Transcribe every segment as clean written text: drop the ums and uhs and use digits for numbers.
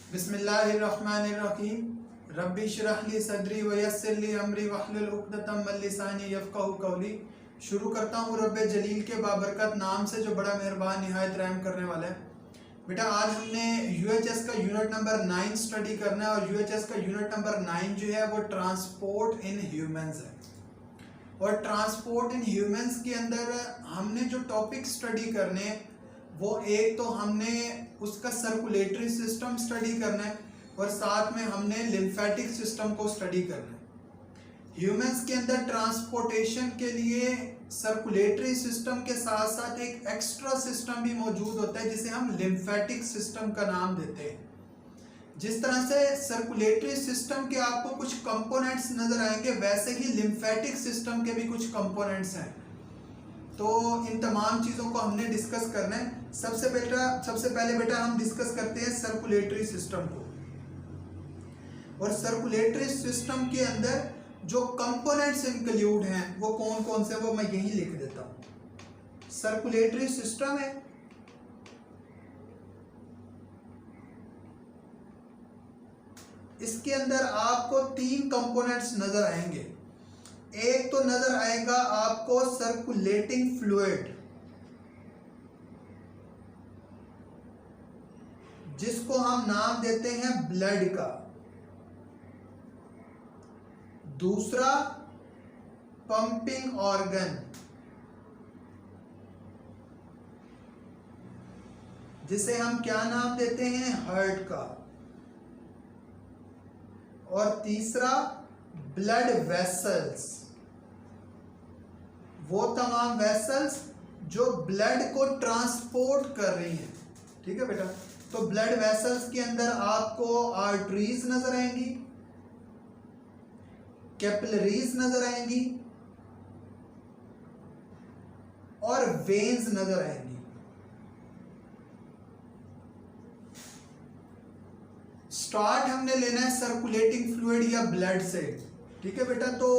बिस्मिल्लाहिर्रहमानिर्रहीम रब्बी इश्रह ली सदरी व यस्सिर ली अमरी वहलुल उक़दतम मिन लिसानी यफ़क़हू क़ौली। शुरू करता हूँ रब्बे जलील के बाबरकत नाम से जो बड़ा मेहरबान निहायत रहम करने वाला है। बेटा आज हमने यूएचएस का यूनिट नंबर 9 स्टडी करना है और यूएचएस का यूनिट नंबर 9 जो है वो ट्रांसपोर्ट इन ह्यूमंस है। और ट्रांसपोर्ट इन ह्यूमंस के अंदर हमने जो टॉपिक स्टडी करने वो एक तो हमने उसका सर्कुलेटरी सिस्टम स्टडी करना है और साथ में हमने लिम्फेटिक सिस्टम को स्टडी करना है। ह्यूमंस के अंदर ट्रांसपोर्टेशन के लिए सर्कुलेटरी सिस्टम के साथ साथ एक एक्स्ट्रा सिस्टम भी मौजूद होता है जिसे हम लिम्फेटिक सिस्टम का नाम देते हैं। जिस तरह से सर्कुलेटरी सिस्टम के आपको कुछ कंपोनेंट्स नजर आएंगे वैसे ही लिम्फेटिक सिस्टम के भी कुछ कंपोनेंट्स हैं। तो इन तमाम चीज़ों को हमने डिस्कस करना है। सबसे पहले बेटा हम डिस्कस करते हैं सर्कुलेटरी सिस्टम को। और सर्कुलेटरी सिस्टम के अंदर जो कंपोनेंट्स इंक्लूड हैं वो कौन कौन से वो मैं यहीं लिख देता हूँ। सर्कुलेटरी सिस्टम है, इसके अंदर आपको 3 कंपोनेंट्स नजर आएंगे। एक तो नजर आएगा आपको सर्कुलेटिंग फ्लूइड, जिसको हम नाम देते हैं ब्लड का। दूसरा पंपिंग ऑर्गन, जिसे हम क्या नाम देते हैं, हार्ट का। और तीसरा ब्लड वेसल्स, वो तमाम वेसल्स जो ब्लड को ट्रांसपोर्ट कर रही हैं। ठीक है बेटा, तो ब्लड वेसल्स के अंदर आपको आर्टरीज नजर आएंगी, कैपिलरीज नजर आएंगी और वेन्स नजर आएंगी। स्टार्ट हमने लेना है सर्कुलेटिंग फ्लूइड या ब्लड से। ठीक है बेटा, तो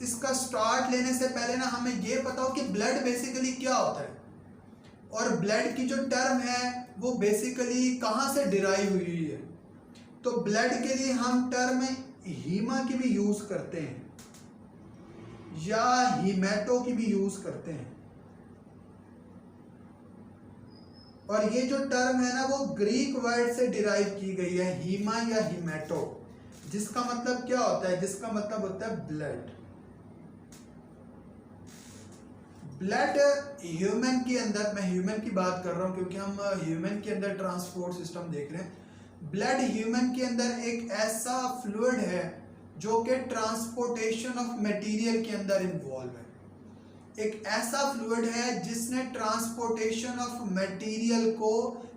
इसका स्टार्ट लेने से पहले ना हमें यह पता हो कि ब्लड बेसिकली क्या होता है और ब्लड की जो टर्म है वो बेसिकली कहाँ से डिराइव हुई है। तो ब्लड के लिए हम टर्म हीमा की भी यूज करते हैं या हीमेटो की भी यूज करते हैं। और ये जो टर्म है ना वो ग्रीक वर्ड से डिराइव की गई है, हीमा या हीमेटो, जिसका मतलब क्या होता है, जिसका मतलब होता है ब्लड। ब्लड ह्यूमन के अंदर, मैं ह्यूमन की बात कर रहा हूं क्योंकि हम ह्यूमन के अंदर ट्रांसपोर्ट सिस्टम देख रहे हैं। ब्लड ह्यूमन के अंदर एक ऐसा फ्लूइड है जो कि ट्रांसपोर्टेशन ऑफ मटेरियल के अंदर इन्वॉल्व है। एक ऐसा फ्लूइड है जिसने ट्रांसपोर्टेशन ऑफ मटेरियल को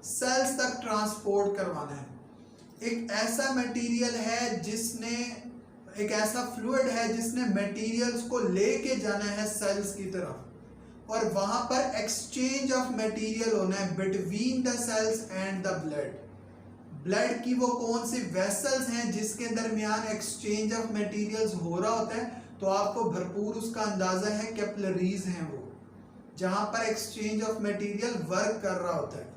सेल्स तक ट्रांसपोर्ट करवाना है। एक ऐसा मटेरियल है जिसने, एक ऐसा फ्लूइड है जिसने मटेरियल्स को लेके जाना है सेल्स की तरफ और वहां पर एक्सचेंज ऑफ मटेरियल होना है between the cells and the blood. Blood की वो कौन सी वेसल्स हैं जिसके दरमियान एक्सचेंज ऑफ मटेरियल्स हो रहा होता है, तो आपको भरपूर उसका अंदाजा है, कैपिलरीज हैं वो, जहां पर एक्सचेंज ऑफ मटेरियल वर्क कर रहा होता है।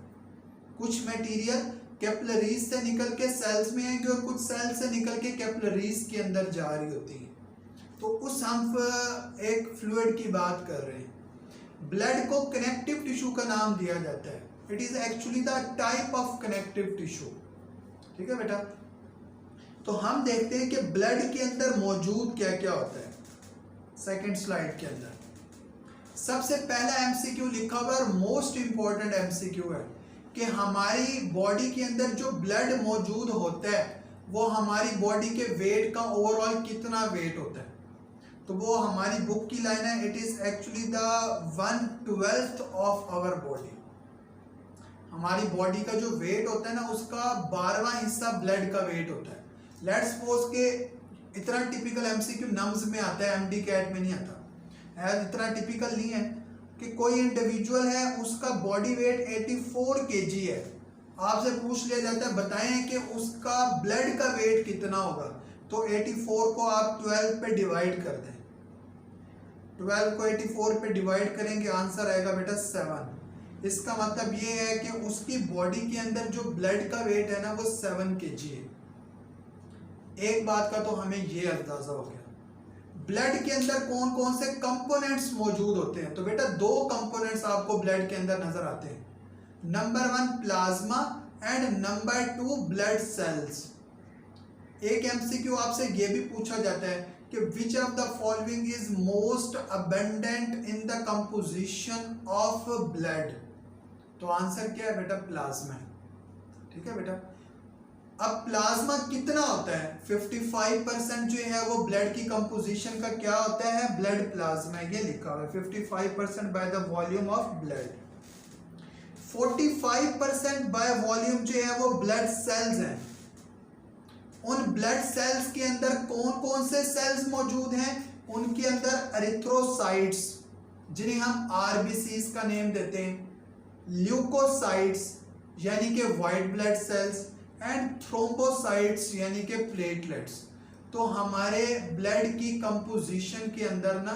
कुछ मटेरियल कैपिलरीज से निकल के सेल्स में आएंगे और कुछ सेल्स से निकल के कैपिलरीज के अंदर जा रही होती है। तो उस हम एक फ्लूइड की बात कर रहे हैं। ब्लड को कनेक्टिव टिश्यू का नाम दिया जाता है। It is actually the type of connective tissue. ठीक है बेटा, तो हम देखते हैं कि ब्लड के अंदर मौजूद क्या क्या होता है। सेकंड स्लाइड के अंदर सबसे पहला एमसीक्यू लिखा हुआ और मोस्ट इंपॉर्टेंट एमसीक्यू है कि हमारी बॉडी के अंदर जो ब्लड मौजूद होता है वो हमारी बॉडी के वेट का ओवरऑल कितना वेट होता है। तो वो हमारी बुक की लाइन है, it is actually the 1/12 of our body. हमारी बॉडी का जो वेट होता है ना उसका 12वां हिस्सा ब्लड का वेट होता है। लेट्स सपोज के इतना टिपिकल एमसीक्यू नम्स में आता है, एमडी कैट में नहीं आता। इतना टिपिकल नहीं है कि कोई इंडिविजुअल है उसका बॉडी वेट 84 kg है, आपसे पूछ लिया जाता है बताएं कि उसका ब्लड का वेट कितना होगा, तो 84 को आप 12 पे डिवाइड कर दें। 12 को 84 पे डिवाइड करेंगे, आंसर आएगा बेटा 7। इसका मतलब ये है कि उसकी बॉडी के अंदर जो ब्लड का वेट है ना वो 7 kg है। एक बात का तो हमें ये अंदाजा हो गया ब्लड के अंदर कौन कौन से कंपोनेंट्स मौजूद होते हैं। तो बेटा दो कंपोनेंट्स आपको ब्लड के अंदर नजर आते हैं, number 1 plasma and number 2 blood cells. एक एमसीक्यू आपसे ये भी पूछा जाता है कि which of the following is most abundant in the composition of blood. तो आंसर क्या है बेटा, प्लाज्मा है। ठीक है बेटा, अब प्लाज्मा कितना होता है, 55% जो है वो ब्लड की कंपोजिशन का क्या होता है, ब्लड प्लाज्मा, ये लिखा हुआ है 55% by the volume of blood. 45% by volume जो है वो ब्लड सेल्स हैं। उन ब्लड सेल्स के अंदर कौन कौन से सेल्स मौजूद हैं, उनके अंदर एरिथ्रोसाइट्स जिन्हें हम आरबीसीज का नेम देते हैं, ल्यूकोसाइट्स यानी कि white blood sales and thrombocytes यानी कि प्लेटलेट्स। तो हमारे ब्लड की कंपोजिशन के अंदर ना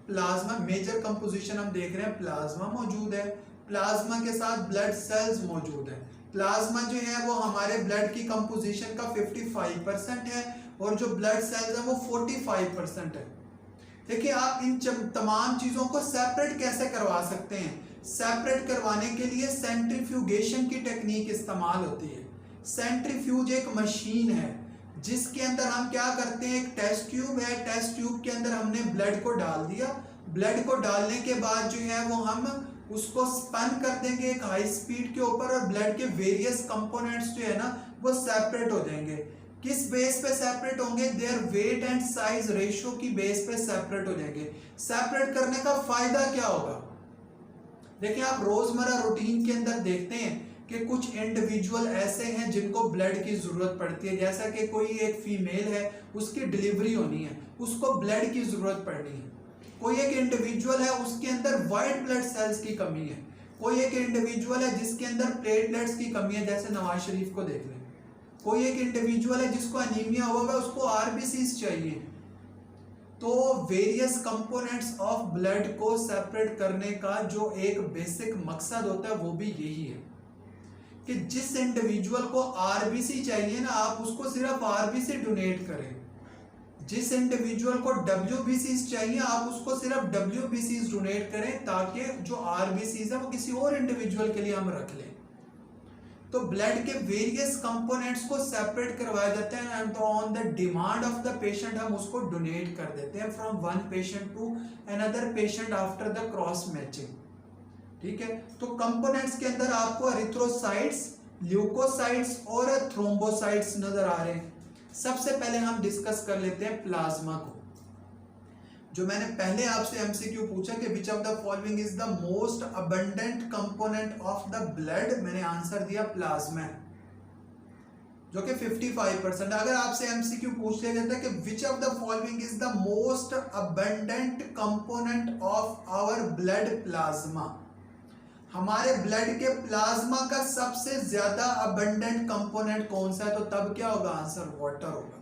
प्लाज्मा, मेजर कंपोजिशन हम देख रहे हैं, प्लाज्मा मौजूद है, प्लाज्मा के साथ ब्लड सेल्स मौजूद है। प्लाज्मा जो है वो हमारे ब्लड की कंपोजिशन का 55% है और जो ब्लड सेल्स है वो 45% है। देखिए आप इन तमाम चीजों को सेपरेट कैसे करवा सकते हैं, सेपरेट करवाने के लिए सेंट्रीफ्यूगेशन की टेक्निक इस्तेमाल होती है। सेंट्रीफ्यूज एक मशीन है जिसके अंदर हम क्या करते हैं, एक टेस्ट ट्यूब है, टेस्ट ट्यूब के अंदर हमने ब्लड को डाल दिया, ब्लड को डालने के बाद जो है वो हम उसको स्पन कर देंगे एक हाई स्पीड के ऊपर और ब्लड के वेरियस कंपोनेंट्स जो है ना वो सेपरेट हो जाएंगे। किस बेस पे सेपरेट होंगे, their weight and size ratio की बेस पे सेपरेट हो जाएंगे। सेपरेट करने का फायदा क्या होगा, देखिए आप रोजमर्रा रूटीन के अंदर देखते हैं कि कुछ इंडिविजुअल ऐसे हैं जिनको ब्लड की जरूरत पड़ती है, जैसा कि कोई एक फीमेल है उसकी डिलीवरी होनी है, उसको ब्लड की जरूरत पड़नी है। कोई एक इंडिविजुअल है उसके अंदर व्हाइट ब्लड सेल्स की कमी है, कोई एक इंडिविजुअल है जिसके अंदर प्लेटलेट्स की कमी है, जैसे नवाज शरीफ को देख लें। कोई एक इंडिविजुअल है जिसको अनीमिया होगा, उसको आरबीसीज चाहिए। तो वेरियस कंपोनेंट्स ऑफ ब्लड को सेपरेट करने का जो एक बेसिक मकसद होता है वो भी यही है कि जिस इंडिविजुअल को आरबीसी चाहिए ना आप उसको सिर्फ आरबीसी डोनेट करें, जिस इंडिविजुअल को डब्ल्यूबीसीज चाहिए आप उसको सिर्फ डब्ल्यूबीसीज डोनेट करें, ताकि जो आरबीसीज है वो किसी और इंडिविजुअल के लिए हम रख लें। तो ब्लड के वेरियस कंपोनेंट्स को सेपरेट करवाया जाता है and on the demand of the patient हम उसको डोनेट कर देते हैं from one patient to another patient after the cross matching. ठीक है, तो कंपोनेंट्स के अंदर आपको एरिथ्रोसाइट्स, ल्यूकोसाइट्स और थ्रोम्बोसाइट्स नजर आ रहे हैं। सबसे पहले हम डिस्कस कर लेते हैं प्लाज्मा को। जो मैंने पहले आपसे एमसीक्यू पूछा कि which of the following is the most abundant component of the blood, मैंने आंसर दिया प्लाज्मा, जो कि 55%। अगर आपसे एमसीक्यू पूछ लिया जाता है कि which of the following is the most abundant component of our blood plasma, हमारे ब्लड के प्लाज्मा का सबसे ज्यादा अबंडेंट कंपोनेंट कौन सा है, तो तब क्या होगा, आंसर वाटर होगा।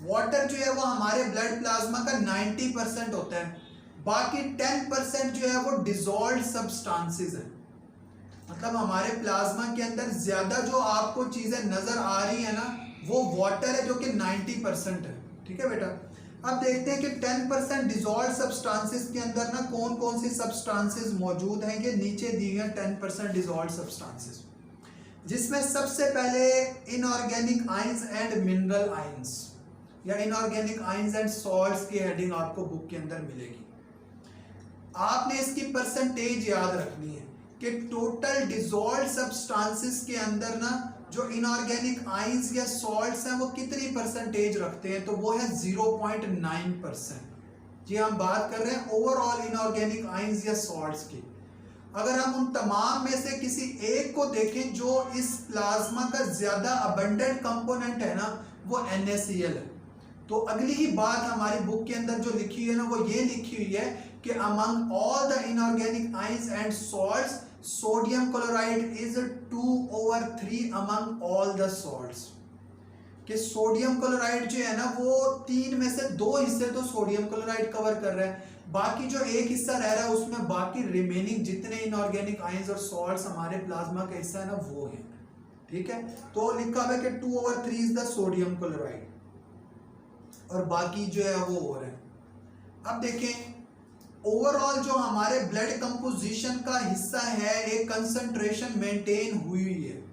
वाटर जो है वो हमारे ब्लड प्लाज्मा का 90% होता है, बाकी 10% जो है वो डिसॉल्व्ड सब्सटेंसेस है। मतलब हमारे प्लाज्मा के अंदर ज्यादा जो आपको चीजें नजर आ रही है ना वो वाटर है, जो कि 90% है। ठीक है बेटा, अब देखते हैं कि 10% डिसॉल्व्ड सब्सटेंसेस के अंदर ना कौन कौन सी सब्सटेंसेस मौजूद हैं। ये नीचे दी है 10% डिसॉल्व्ड सब्सटेंसेस, जिसमें सबसे पहले inorganic ions and mineral ions या इनऑर्गेनिक आयंस एंड सॉल्ट्स की हेडिंग आपको बुक के अंदर मिलेगी। आपने इसकी परसेंटेज याद रखनी है कि टोटल डिसॉल्व्ड सब्सटेंसेस के अंदर ना जो इनऑर्गेनिक आयंस या सॉल्ट्स हैं वो कितनी परसेंटेज रखते हैं, तो वो है 0.9%। जी हम बात कर रहे हैं ओवरऑल इनऑर्गेनिक आयंस या सॉल्ट्स की। अगर हम उन तमाम में से किसी एक को देखें जो इस प्लाज्मा का ज्यादा अबंडेंट कंपोनेंट है ना वो NaCl है। तो अगली ही बात हमारी बुक के अंदर जो लिखी है ना वो ये लिखी हुई है कि among all the inorganic ions and salts sodium chloride is 2/3 among all the salts. कि सोडियम क्लोराइड जो है ना वो 3 में से 2 हिस्से तो सोडियम क्लोराइड कवर कर रहा है, बाकी जो एक हिस्सा रह रहा है उसमें बाकी रिमेनिंग जितने इनऑर्गेनिक आयंस और सॉल्ट्स हमारे प्लाज्मा का हिस्सा है ना वो है। ठीक है, तो लिखा हुआ है कि 2/3 इज द सोडियम क्लोराइड और बाकी जो है वो और है। अब देखें ओवरऑल जो हमारे ब्लड कंपोजिशन का हिस्सा है एक कंसंट्रेशन मेंटेन हुई है।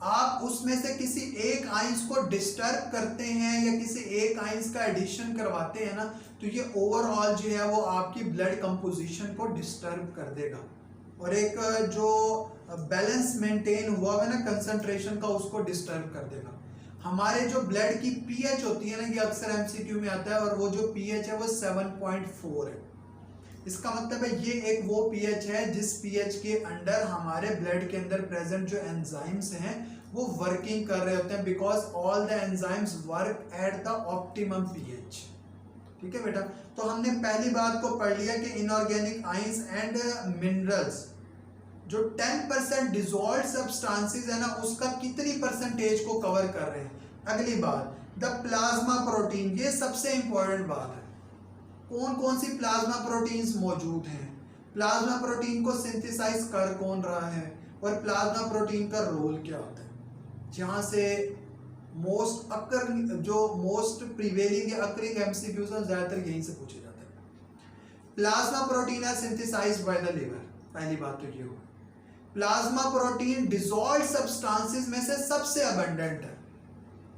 आप उसमें से किसी एक आइंस को डिस्टर्ब करते हैं या किसी एक आइंस का एडिशन करवाते हैं ना, तो ये ओवरऑल जो है वो आपकी ब्लड कंपोजिशन को डिस्टर्ब कर देगा और एक जो बैलेंस मेंटेन हुआ है ना कंसंट्रेशन का उसको डिस्टर्ब कर देगा। हमारे जो ब्लड की पीएच होती है ना, ये अक्सर एमसीक्यू में आता है और वो जो पीएच है वो 7.4 है। इसका मतलब है ये एक वो पीएच है जिस पीएच के अंडर हमारे ब्लड के अंदर प्रेजेंट जो एंजाइम्स हैं वो वर्किंग कर रहे होते हैं, because all the enzymes work at the optimum pH. ठीक है बेटा, तो हमने पहली बात को पढ़ लिया कि इनऑर्गेनिक आयंस एंड मिनरल्स जो 10% डिसॉल्व्ड सब्सटेंसेस है ना उसका कितनी परसेंटेज को कवर कर रहे हैं। अगली बात द प्लाज्मा प्रोटीन, ये सबसे इंपॉर्टेंट बात है। कौन कौन सी प्लाज्मा प्रोटीन्स मौजूद हैं, प्लाज्मा प्रोटीन को सिंथेसाइज कर कौन रहा है और प्लाज्मा प्रोटीन का रोल क्या होता है। जहां से मोस्ट प्रिवेलिंग या अकरिंग एमसीक्यूज ज्यादातर यहीं से पूछे जाते हैं। Plasma protein are synthesized by the liver, पहली बात तो ये हो। प्लाज्मा प्रोटीन डिसॉल्व्ड सब्सटेंसेस में से सबसे अबंडेंट है।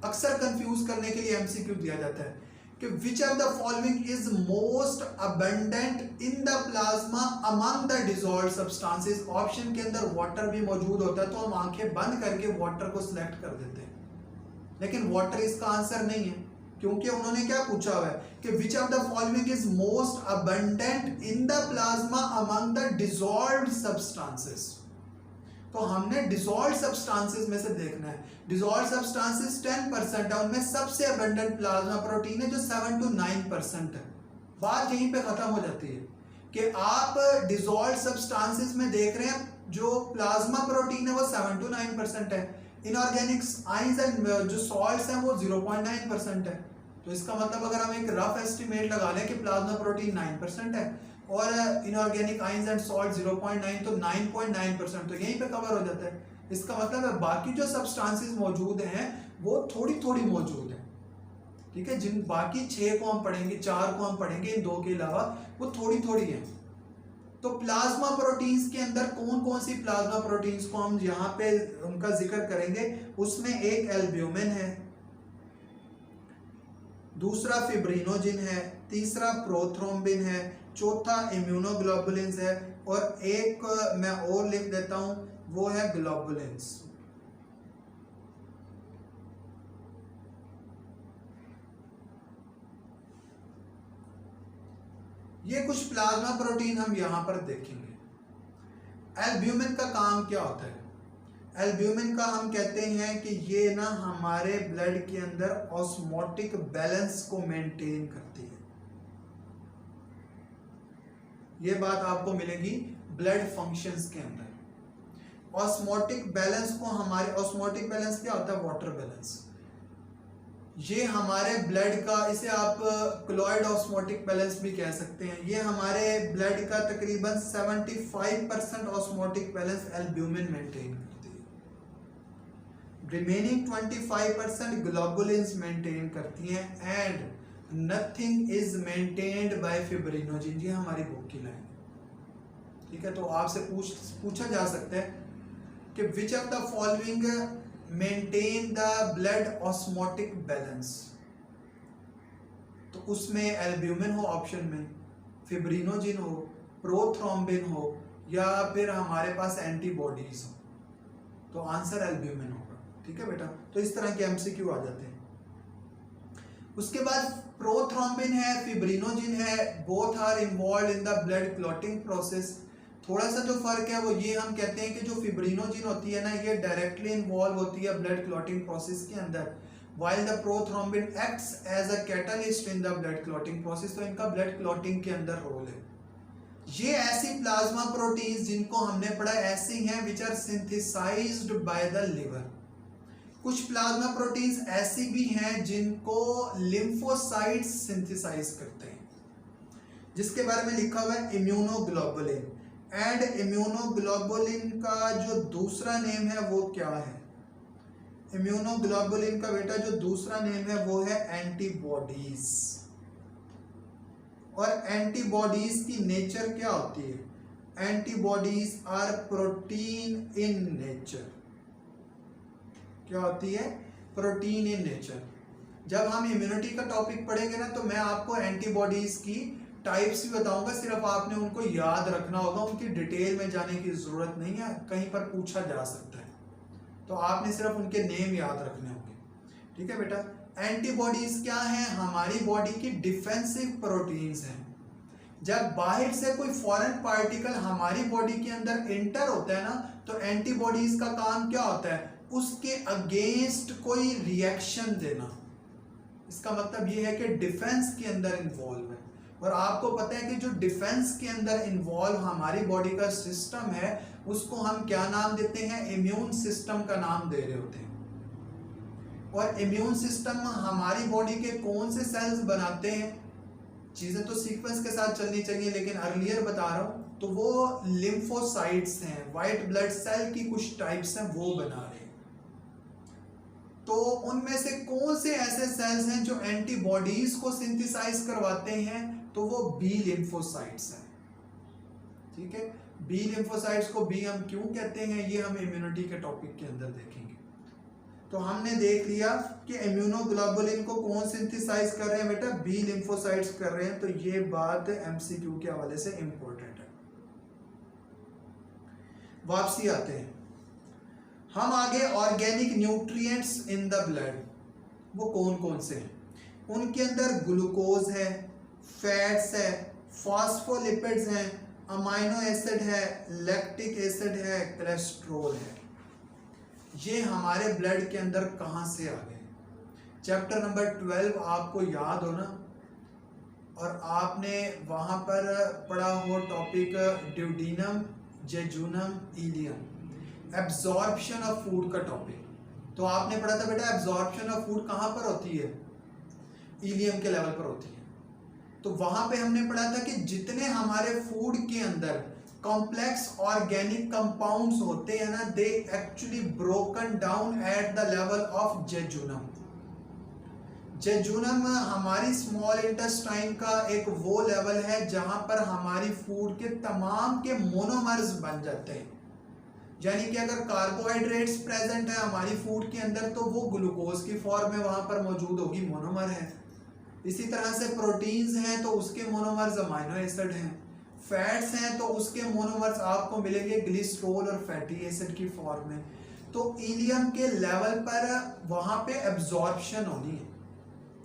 अक्सर कंफ्यूज करने के लिए एमसीक्यू दिया जाता है कि which of the following is most abundant in the plasma among the dissolved substances. Option के अंदर वाटर भी मौजूद होता है तो हम आंखें बंद करके वाटर को सिलेक्ट कर देते हैं, लेकिन वाटर इसका आंसर नहीं है क्योंकि उन्होंने क्या पूछा हुआ है कि which of the following is most abundant in the plasma among the dissolved substances. तो हमने डिसॉल्व्ड सब्सटेंसेस में से देखना है। डिसॉल्व्ड सब्सटेंसेस 10% है, उनमें सबसे अबंडेंट प्लाज्मा प्रोटीन है जो 7 to 9% है। बात यहीं पे खत्म हो जाती है कि आप डिसॉल्व्ड सब्सटेंसेस में देख रहे हैं जो प्लाज्मा प्रोटीन है वो 7 to 9% है, इनऑर्गेनिक आयंस एंड जो सॉल्ट्स हैं वो 0.9% है। तो इसका मतलब अगर हम एक रफ एस्टिमेट लगा लें कि प्लाज्मा प्रोटीन 9% है और इनऑर्गेनिक आयंस एंड सॉल्ट 0.9 तो 9.9% तो यहीं पे कवर हो जाता है। इसका मतलब है बाकी जो सब्सटेंसेस मौजूद हैं वो थोड़ी थोड़ी मौजूद है। ठीक है, जिन बाकी 6 को हम पढ़ेंगे, 4 को हम पढ़ेंगे, इन 2 के अलावा वो थोड़ी थोड़ी है। तो प्लाज्मा प्रोटीन्स के अंदर कौन कौन सी प्लाज्मा प्रोटीन्स को हम यहाँ पे उनका जिक्र करेंगे, उसमें एक एल्ब्यूमिन है, दूसरा फिब्रिनोजिन है, तीसरा प्रोथ्रोम्बिन है, चौथा इम्यूनोग्लोबुलिन्स है और एक मैं और लिख देता हूं वो है ग्लोबुलिन्स। ये कुछ प्लाज्मा प्रोटीन हम यहां पर देखेंगे। एल्ब्यूमिन का काम क्या होता है? एल्ब्यूमिन का हम कहते हैं कि ये ना हमारे ब्लड के अंदर ऑस्मोटिक बैलेंस को मेंटेन करती है। ये बात आपको मिलेगी ब्लड फंक्शंस के अंदर। ऑस्मोटिक बैलेंस को हमारे ऑस्मोटिक बैलेंस क्या होता है? Water balance. ये हमारे ब्लड का, इसे आप क्लोइड ऑस्मोटिक बैलेंस भी कह सकते हैं। ये हमारे ब्लड का तकरीबन 75% ऑस्मोटिक बैलेंस एल्ब्यूमिन मेंटेन करती है। रिमेनिंग 25% ग्लोबुलिन्स मेंटेन करती हैं and nothing is maintained by fibrinogen. ये हमारी बुक की लाइन है। ठीक है, तो आपसे पूछा जा सकता है कि which of the following maintain the blood osmotic balance. तो उसमें एल्ब्यूमिन हो ऑप्शन में, फिब्रिनोजिन हो, प्रोथ्रोम्बिन हो या फिर हमारे पास एंटीबॉडीज हो, तो आंसर एल्ब्यूमिन होगा। ठीक है बेटा, तो इस तरह के एमसीक्यू आ जाते हैं। उसके बाद प्रोथ्रोम्बिन है, फिब्रिनोजिन है, both are involve in the blood clotting process. थोड़ा सा जो फर्क है वो ये, हम कहते हैं कि जो फिब्रिनोजिन होती है ना ये डायरेक्टली इन्वॉल्व होती है ब्लड क्लॉटिंग प्रोसेस के अंदर, while the prothrombin acts as a catalyst in the blood clotting process। तो इनका ब्लड क्लॉटिंग के अंदर रोल है। ये ऐसी प्लाज्मा प्रोटीन्स जिनको हमने पढ़ा ऐसी हैं which are synthesized by the liver। कुछ प्लाज्मा प्रोटीन्स ऐसी भी हैं जिनको लिम्फोसाइट्स सिंथेसाइज करते हैं। जिसके बारे में लिखा हुआ है इम्यूनोग्लोबुलिन। एंड इम्यूनोग्लोबुलिन का जो दूसरा नेम है वो क्या है? इम्यूनोग्लोबुलिन का बेटा जो दूसरा नेम है वो है एंटीबॉडीज। और एंटीबॉडीज की नेचर क्या होती है? Antibodies are protein in nature. क्या होती है? Protein in nature. जब हम इम्यूनिटी का टॉपिक पढ़ेंगे ना तो मैं आपको एंटीबॉडीज की टाइप्स भी बताऊंगा, सिर्फ आपने उनको याद रखना होगा, उनकी डिटेल में जाने की जरूरत नहीं है, कहीं पर पूछा जा सकता है, तो आपने सिर्फ उनके नेम याद रखने होंगे। ठीक है बेटा। एंटीबॉडीज क्या है? हमारी बॉडी की डिफेंसिव प्रोटीन्स हैं। जब बाहर से कोई फॉरेन पार्टिकल हमारी बॉडी के अंदर एंटर होता है ना तो एंटीबॉडीज का काम क्या होता है? उसके अगेंस्ट कोई रिएक्शन देना। इसका मतलब ये है कि डिफेंस के अंदर इन्वॉल्व है। और आपको पता है कि जो डिफेंस के अंदर इन्वॉल्व हमारी बॉडी का सिस्टम है उसको हम क्या नाम देते हैं? इम्यून सिस्टम का नाम दे रहे होते हैं। और इम्यून सिस्टम हमारी बॉडी के कौन से सेल्स बनाते हैं? चीजें तो सीक्वेंस के साथ चलनी चाहिए, लेकिन अर्लियर बता रहा हूं, तो वो लिम्फोसाइट्स हैं, व्हाइट ब्लड सेल की कुछ टाइप्स हैं, वो बना रहे हैं। तो उनमें से कौन से ऐसे सेल्स हैं जो एंटीबॉडीज को सिंथेसाइज करवाते हैं? तो वो बी लिम्फोसाइट्स हैं। ठीक है। बी लिम्फोसाइट्स को बी हम क्यों कहते हैं ये हम इम्यूनिटी के टॉपिक के अंदर देखेंगे। तो हमने देख लिया कि इम्यूनोग्लोबुलिन को कौन सिंथेसाइज कर रहे हैं बेटा? बी लिम्फोसाइट्स कर रहे हैं। तो ये बात एमसीक्यू के हवाले से इंपॉर्टेंट है। वापसी आते हैं हम आगे। Organic nutrients in the blood वो कौन कौन से हैं? उनके अंदर ग्लूकोज है, फैट्स है, फॉस्फोलिपिड्स हैं, अमाइनो एसिड है, लैक्टिक एसिड है, कोलेस्ट्रॉल है। ये हमारे ब्लड के अंदर कहां से आ गए? चैप्टर नंबर 12 आपको याद हो ना, और आपने वहां पर पढ़ा हो topic duodenum, jejunum, ileum, absorption of food का टॉपिक। तो आपने पढ़ा था बेटा एब्जॉर्प्शन ऑफ फूड कहां पर होती है? इलियम के लेवल पर होती है। तो वहां पे हमने पढ़ा था कि जितने हमारे फूड के अंदर कॉम्प्लेक्स ऑर्गेनिक कंपाउंड्स होते हैं ना, they actually broken down at the level of jejunum. Jejunum हमारी स्मॉल इंटेस्टाइन का एक वो लेवल है जहां पर हमारी फूड के तमाम के मोनोमर्स बन जाते हैं। यानी कि अगर कार्बोहाइड्रेट्स प्रेजेंट है हमारी फूड के अंदर तो वो ग्लूकोज की फॉर्म में वहां पर मौजूद होगी, मोनोमर है। इसी तरह से प्रोटीन्स हैं तो उसके मोनोमर्स अमाइनो एसिड हैं, फैट्स हैं तो उसके मोनोमर्स आपको मिलेंगे ग्लिसरॉल और फैटी एसिड की फॉर्म में। तो इलियम के लेवल पर वहां पे एब्जॉर्प्शन होनी है।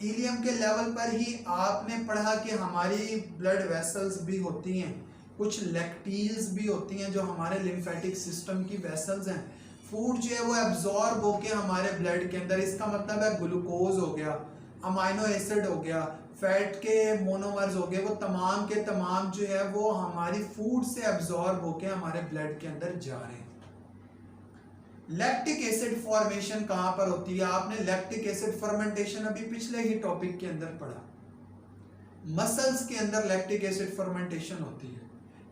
इलियम के लेवल पर ही आपने पढ़ा कि हमारी ब्लड वेसल्स भी होती हैं, कुछ लैक्टील्स भी होती हैं जो हमारे लिम्फेटिक सिस्टम की वेसल्स हैं। फूड जो है वो एब्जॉर्ब होके हमारे ब्लड के अंदर, इसका मतलब है ग्लूकोज हो गया, अमाइनो एसिड हो गया, फैट के मोनोमर्स हो गए, वो तमाम के तमाम जो है वो हमारी फूड से एब्जॉर्ब होके हमारे ब्लड के अंदर जा रहे हैं। लैक्टिक एसिड फॉर्मेशन कहां पर होती है? आपने लैक्टिक एसिड फर्मेंटेशन अभी पिछले ही टॉपिक के अंदर पढ़ा। मसल्स के अंदर लैक्टिक एसिड फर्मेंटेशन होती है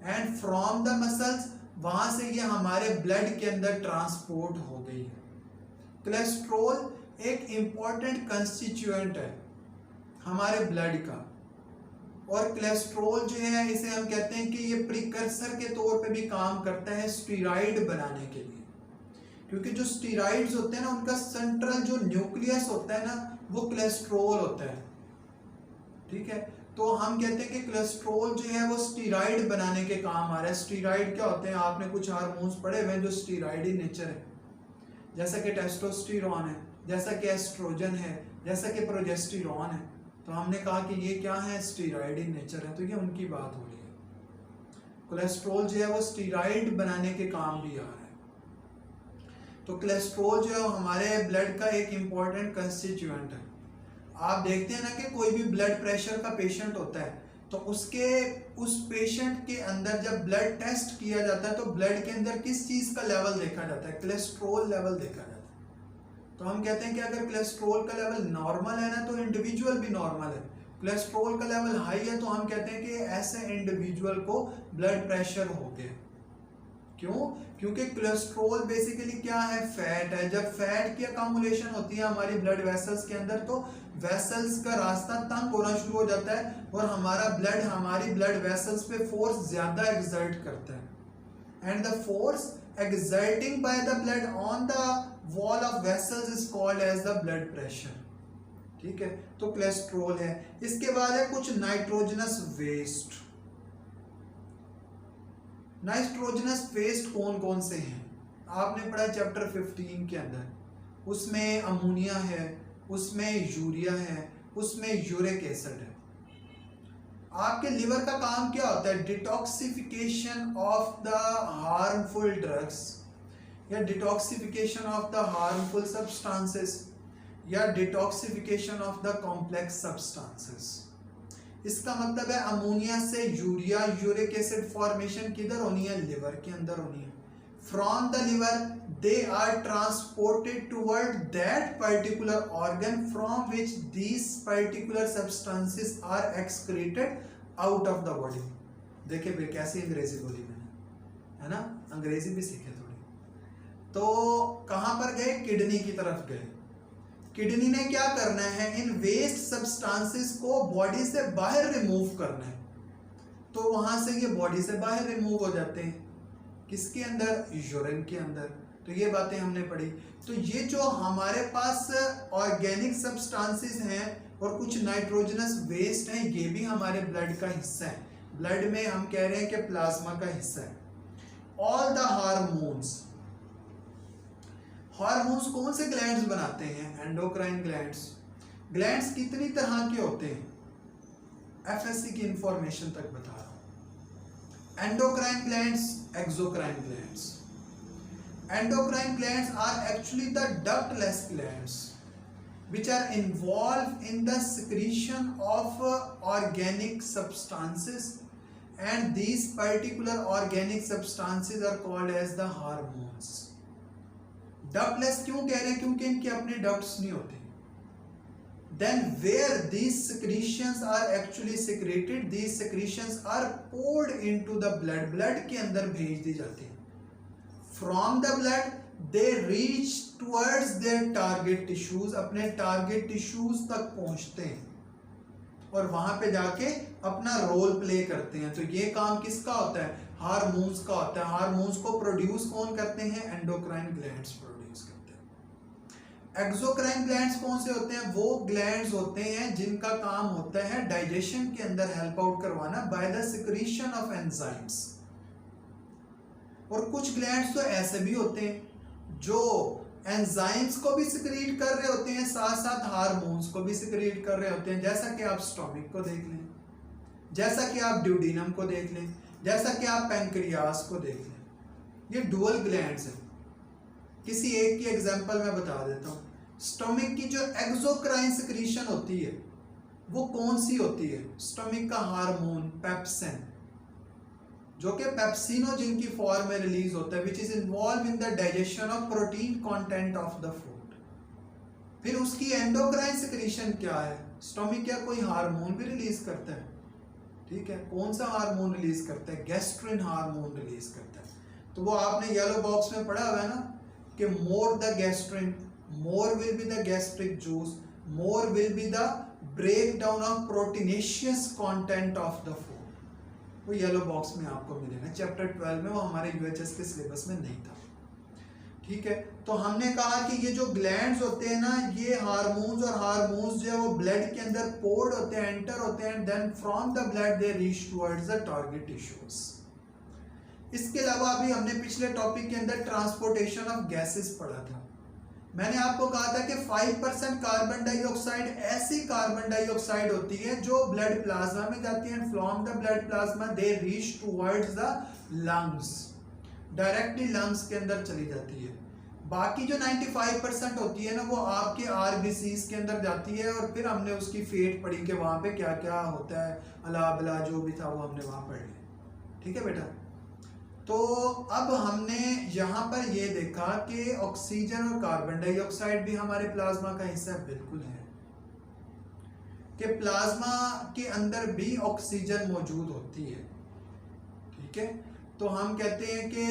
एंड फ्रॉम द मसल्स वहां से ये हमारे ब्लड के अंदर ट्रांसपोर्ट हो गई है। कोलेस्ट्रॉल एक इंपॉर्टेंट कंस्टिट्यूएंट है हमारे ब्लड का, और कोलेस्ट्रॉल जो है इसे हम कहते हैं कि ये प्रिकर्सर के तौर पे भी काम करता है स्टीरॉइड बनाने के लिए, क्योंकि जो स्टीरॉइड्स होते हैं ना उनका सेंट्रल जो न्यूक्लियस होता है ना वो कोलेस्ट्रॉल होता है। ठीक है। तो हम कहते हैं कि कोलेस्ट्रॉल जो है वो स्टीरॉइड बनाने के काम आ रहा है। स्टीरॉइड क्या होते हैं? आपने कुछ हार्मोन्स पढ़े हुए हैं जो स्टीरॉइड इन नेचर है, जैसा कि टेस्टोस्टेरोन है, जैसा कि एस्ट्रोजन है, जैसा कि प्रोजेस्टेरोन है। तो हमने कहा कि ये क्या है? स्टीरॉइड इन नेचर है। तो ये उनकी बात हो रही है। कोलेस्ट्रॉल जो है वो स्टीरॉइड बनाने के काम भी आ रहा है। तो कोलेस्ट्रॉल जो है हमारे ब्लड का एक इंपॉर्टेंट कंस्टिट्यूएंट है। आप देखते हैं ना कि कोई भी ब्लड प्रेशर का पेशेंट होता है तो उस पेशेंट के अंदर जब ब्लड टेस्ट किया जाता है तो ब्लड के अंदर किस चीज का लेवल देखा जाता है? कोलेस्ट्रॉल लेवल देखा जाता है। तो हम कहते हैं कि अगर कोलेस्ट्रॉल का लेवल नॉर्मल है ना तो इंडिविजुअल भी नॉर्मल है, कोलेस्ट्रॉल का लेवल हाई है तो हम कहते हैं कि ऐसे इंडिविजुअल को ब्लड प्रेशर हो गया। क्यों? क्योंकि कोलेस्ट्रॉल बेसिकली क्या है? फैट है। जब फैट की अकामुलेशन होती है हमारी ब्लड वेसल्स के अंदर तो वेसल्स का रास्ता तंग होना शुरू हो जाता है और हमारी ब्लड वेसल्स पे फोर्स ज्यादा एक्सर्ट करता है। And the force exerting by the blood on the wall of vessels is called as the blood pressure। ठीक है, तो कोलेस्ट्रॉल है। इसके बाद है कुछ नाइट्रोजनस वेस्ट। नाइट्रोजनस वेस्ट कौन कौन से हैं? आपने पढ़ा चैप्टर 15 के अंदर, उसमें अमोनिया है, उसमें यूरिया है, उसमें यूरिक एसिड है। आपके लिवर का काम क्या होता है? Detoxification of the harmful drugs या detoxification of the harmful substances या detoxification of the complex substances. इसका मतलब है अमोनिया से यूरिया, यूरिक एसिड फॉर्मेशन किधर होनी है? लिवर के अंदर होनी है। From the liver they are transported toward that particular organ from which these particular substances are excreted out of the body। देखिए भाई कैसी अंग्रेजी बोली मैंने, है ना? अंग्रेजी भी सीखे थोड़ी। तो कहां पर गए? किडनी की तरफ गए। किडनी ने क्या करना है? इन वेस्ट सब्सटेंसेस को बॉडी से बाहर रिमूव करना है। तो वहां से ये बॉडी से बाहर रिमूव हो जाते हैं। किसके अंदर? यूरिन के अंदर। तो ये बातें हमने पढ़ी। तो ये जो हमारे पास ऑर्गेनिक सब्सटेंसेस हैं और कुछ नाइट्रोजनस वेस्ट हैं, ये भी हमारे ब्लड का हिस्सा है। ब्लड में हम कह रहे हैं कि प्लाज्मा का हिस्सा है। ऑल द हार्मोन्स, हार्मोन्स कौन से ग्लैंड्स बनाते हैं? Endocrine glands. ग्लैंड्स कितनी तरह के होते हैं? एफएससी की इंफॉर्मेशन तक बता रहा हूं। Endocrine glands, exocrine glands. Endocrine glands are actually the ductless glands which are involved in the secretion of organic substances, and these particular organic substances are called as the hormones। ductless क्यों कह रहे हैं? क्योंकि इनके अपने ducts नहीं होते। Then where these secretions are actually secreted, these secretions are poured into the blood। blood के अंदर भेज दी जाती है। From the blood they reach towards their target tissues। अपने टारगेट टिश्यूज तक पहुंचते हैं और वहां पे जाके अपना रोल प्ले करते हैं। तो ये काम किसका होता है? हार्मोन्स का होता है। हार्मोन्स को प्रोड्यूस कौन करते हैं? एंडोक्राइन ग्लैंड्स प्रोड्यूस करते हैं। एक्सोक्राइन ग्लैंड्स कौन से होते हैं? वो ग्लैंड्स होते हैं जिनका काम होता है डाइजेशन के अंदर हेल्प आउट करवाना by the secretion of enzymes. और कुछ ग्लैंड्स तो ऐसे भी होते हैं जो एंजाइम्स को भी सिक्रीट कर रहे होते हैं, साथ साथ हार्मोन्स को भी सिक्रीट कर रहे होते हैं। जैसा कि आप स्टोमिक को देख लें, जैसा कि आप ड्यूडेनम को देख लें, जैसा कि आप पैंक्रियास को देख लें। ये डुअल ग्लैंड्स हैं। किसी एक की एग्जांपल मैं बता देता हूँ। स्टोमिक की जो एक्सोक्राइन सिक्रीशन होती है वो कौन सी होती है? स्टोमिक का हार्मोन पेप्सिन, जो कि पेप्सिनोजिन की फॉर्म में रिलीज होता है, which is involve in the digestion of protein content of the food. फिर उसकी एंडोक्राइन सिक्रीशन क्या है? स्टोमिक क्या कोई हार्मोन भी रिलीज करता है? ठीक है, कौन सा हार्मोन रिलीज करता है? गैस्ट्रिन हार्मोन रिलीज करता है। तो वो आपने येलो बॉक्स में पढ़ा हुआ है ना कि more the gastrin, more will be the gastric juice, more will be the break down of proteinaceous content of the food. वो येलो बॉक्स में आपको मिलेगा चैप्टर 12 में। वो हमारे यूएचएस के सिलेबस में नहीं था। ठीक है, तो हमने कहा कि ये जो ग्लैंड्स होते हैं ना, ये हार्मोन्स और हार्मोन्स जो है वो ब्लड के अंदर पोर्ड होते हैं, एंटर होते हैं, then from the blood they reach towards the target tissues. इसके अलावा अभी हमने पिछले टॉपिक के अंदर ट्रांसपोर्टेशन ऑफ गैसेस पढ़ा था। मैंने आपको कहा था कि 5% कार्बन डाइऑक्साइड ऐसी कार्बन डाइऑक्साइड होती है जो ब्लड प्लाज्मा में जाती है, from the blood plasma they reach towards the lungs, directly lungs के अंदर चली जाती है। बाकी जो 95% होती है ना वो आपके आरबीसीज के अंदर जाती है, और फिर हमने उसकी फेट पढ़ी कि वहाँ पे क्या क्या होता है, अला बला जो भी था वो हमने वहाँ पढ़ लिया। ठीक है बेटा, तो अब हमने यहाँ पर ये देखा कि ऑक्सीजन और कार्बन डाइऑक्साइड भी हमारे प्लाज्मा का हिस्सा बिल्कुल है। कि प्लाज्मा के अंदर भी ऑक्सीजन मौजूद होती है, ठीक है। तो हम कहते हैं कि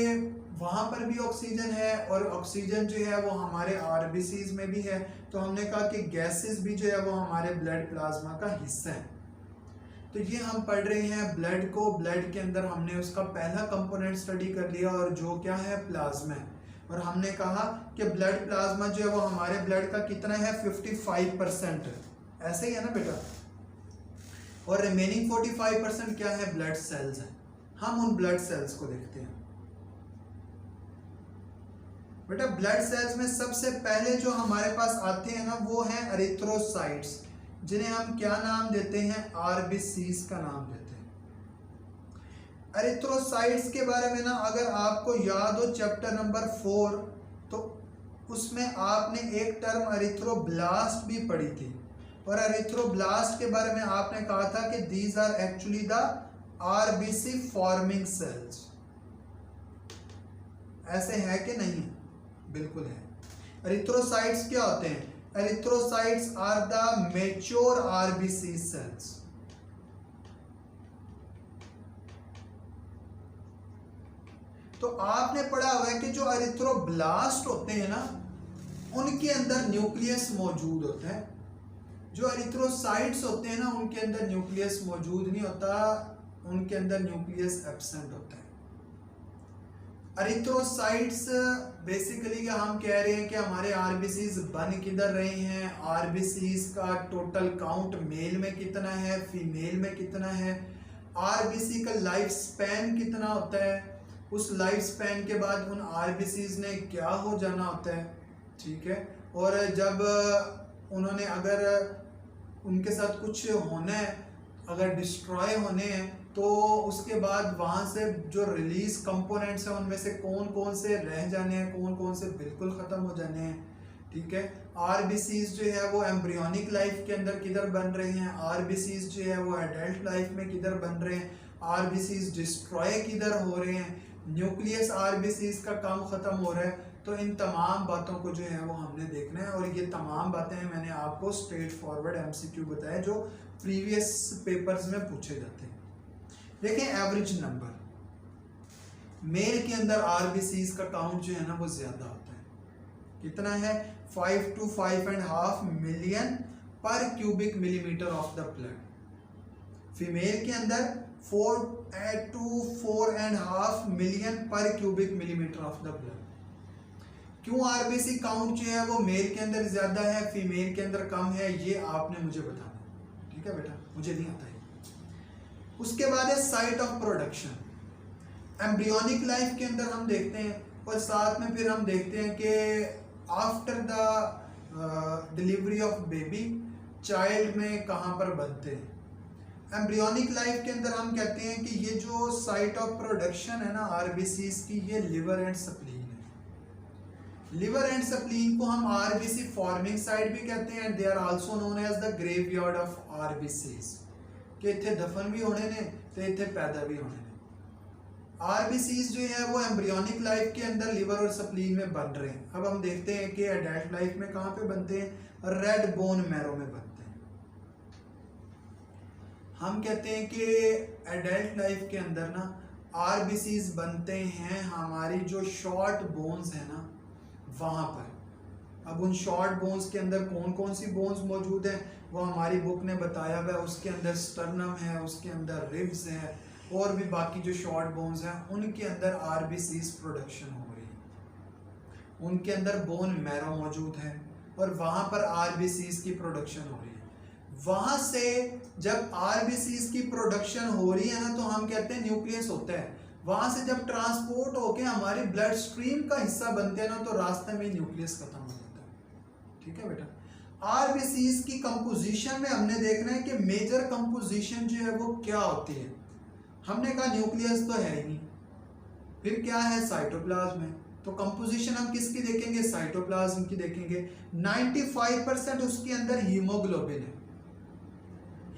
वहां पर भी ऑक्सीजन है और ऑक्सीजन जो है वो हमारे आरबीसीज में भी है। तो हमने कहा कि गैसेस भी जो है वो हमारे ब्लड प्लाज्मा का हिस्सा है। तो ये हम पढ़ रहे हैं ब्लड को। ब्लड के अंदर हमने उसका पहला कंपोनेंट स्टडी कर लिया और जो क्या है प्लाज्मा है। और हमने कहा कि ब्लड प्लाज्मा जो है वो हमारे ब्लड का कितना है 55%, ऐसे ही है ना बेटा। और रिमेनिंग 45% क्या है ब्लड सेल्स है। हम उन ब्लड सेल्स को देखते हैं बेटा। ब्लड सेल्स में सबसे पहले जो हमारे पास आते हैं ना वो हैं एरिथ्रोसाइट्स, जिन्हें हम क्या नाम देते हैं आरबीसीज का नाम देते हैं। एरिथ्रोसाइट्स के बारे में ना अगर आपको याद हो चैप्टर नंबर 4 तो उसमें आपने एक टर्म एरिथ्रोब्लास्ट भी पढ़ी थी। और एरिथ्रोब्लास्ट के बारे में आपने कहा था कि these are actually the RBC forming cells. ऐसे है कि नहीं? बिल्कुल है। एरिथ्रोसाइट्स क्या होते हैं? Erythrocytes are the mature RBC cells. तो आपने पढ़ा हुआ है कि जो एरिथ्रोब्लास्ट होते हैं ना उनके अंदर न्यूक्लियस मौजूद होता है। जो एरिथ्रोसाइट्स होते हैं ना उनके अंदर न्यूक्लियस मौजूद नहीं होता, उनके अंदर न्यूक्लियस एब्सेंट होता है। एरिथ्रोसाइट्स बेसिकली हम कह रहे हैं कि हमारे आरबीसीज बन किधर रहे हैं, आरबीसीज का टोटल काउंट मेल में कितना है, फीमेल में कितना है, आरबीसी का लाइफ स्पैन कितना होता है, उस लाइफ स्पैन के बाद उन आरबीसीज ने क्या हो जाना होता है, ठीक है। और जब उन्होंने अगर उनके साथ कुछ होना है, अगर डिस्ट्रॉय होने हैं तो उसके बाद वहाँ से जो रिलीज कंपोनेंट्स हैं उनमें से कौन कौन से रह जाने हैं, कौन कौन से बिल्कुल ख़त्म हो जाने हैं, ठीक है। आरबीसीज जो है वो एम्ब्रियोनिक लाइफ के अंदर किधर बन रहे हैं, आरबीसीज जो है वो एडल्ट लाइफ में किधर बन रहे हैं, आरबीसीज डिस्ट्रॉय किधर हो रहे हैं, न्यूक्लियस आरबीसीज का काम ख़त्म हो रहा है। तो इन तमाम बातों को जो है वो हमने देखना है। और ये तमाम बातें मैंने आपको स्ट्रेट फॉरवर्ड एमसीक्यू बताया जो प्रीवियस पेपर्स में पूछे जाते हैं। देखें एवरेज नंबर, मेल के अंदर आरबीसीज का काउंट जो है ना वो ज्यादा होता है। कितना है? 5 to 5.5 मिलियन पर cubic millimetre of the blood. Female के अंदर 4 to 4.5 मिलियन पर cubic millimetre of the blood. क्यों आरबीसी काउंट जो है वो मेल के अंदर ज्यादा है, फीमेल के अंदर कम है, ये आपने मुझे बताना, ठीक है बेटा, मुझे नहीं आता है। उसके बाद है site of production. Embryonic life के अंदर हम देखते हैं और साथ में फिर हम देखते हैं कि after the delivery of baby child में कहाँ पर बनते हैं। एम्ब्रियोनिक लाइफ के अंदर हम कहते हैं कि ये जो साइट ऑफ प्रोडक्शन है ना आरबीसीज की, ये लिवर एंड स्प्लीन है। लिवर एंड स्प्लीन को हम आरबीसी फॉर्मिंग साइट भी कहते हैं। They are also known as the graveyard of RBCs, कि इत्थे दफन भी होने ने तो इत्थे पैदा भी होने ने। आरबीसीज जो है वो एम्ब्रियोनिक लाइफ के अंदर लिवर और स्प्लीन में बन रहे हैं। अब हम देखते हैं कि एडल्ट लाइफ में कहाँ पे बनते हैं? रेड बोन मैरो में बनते हैं। हम कहते हैं कि एडल्ट लाइफ के अंदर ना आरबीसीज बनते हैं हमारी जो शॉर्ट बोन्स है ना वहां पर। अब उन शॉर्ट बोन्स के अंदर कौन कौन सी बोन्स मौजूद हैं वो हमारी बुक ने बताया हुआ है। उसके अंदर स्टर्नम है, उसके अंदर रिब्स है और भी बाकी जो शॉर्ट बोन्स हैं उनके अंदर आरबीसीज प्रोडक्शन हो रही है। उनके अंदर बोन मैरो मौजूद है और वहाँ पर आरबीसीज की प्रोडक्शन हो रही है। वहाँ से जब आरबीसीज की प्रोडक्शन हो रही है ना तो हम कहते हैं न्यूक्लियस होता है। वहाँ से जब ट्रांसपोर्ट होके हमारे ब्लड स्ट्रीम का हिस्सा बनते हैं ना तो रास्ते में न्यूक्लियस खत्म हो जाता है, ठीक है बेटा। आरबीसीज की कंपोजिशन में हमने देखना है कि मेजर कंपोजिशन जो है वो क्या होती है। हमने कहा न्यूक्लियस तो है ही नहीं, फिर क्या है? साइटोप्लाज्म है। तो कंपोजिशन हम किसकी देखेंगे? साइटोप्लाज्म की देखेंगे। 95% उसके अंदर हीमोग्लोबिन है।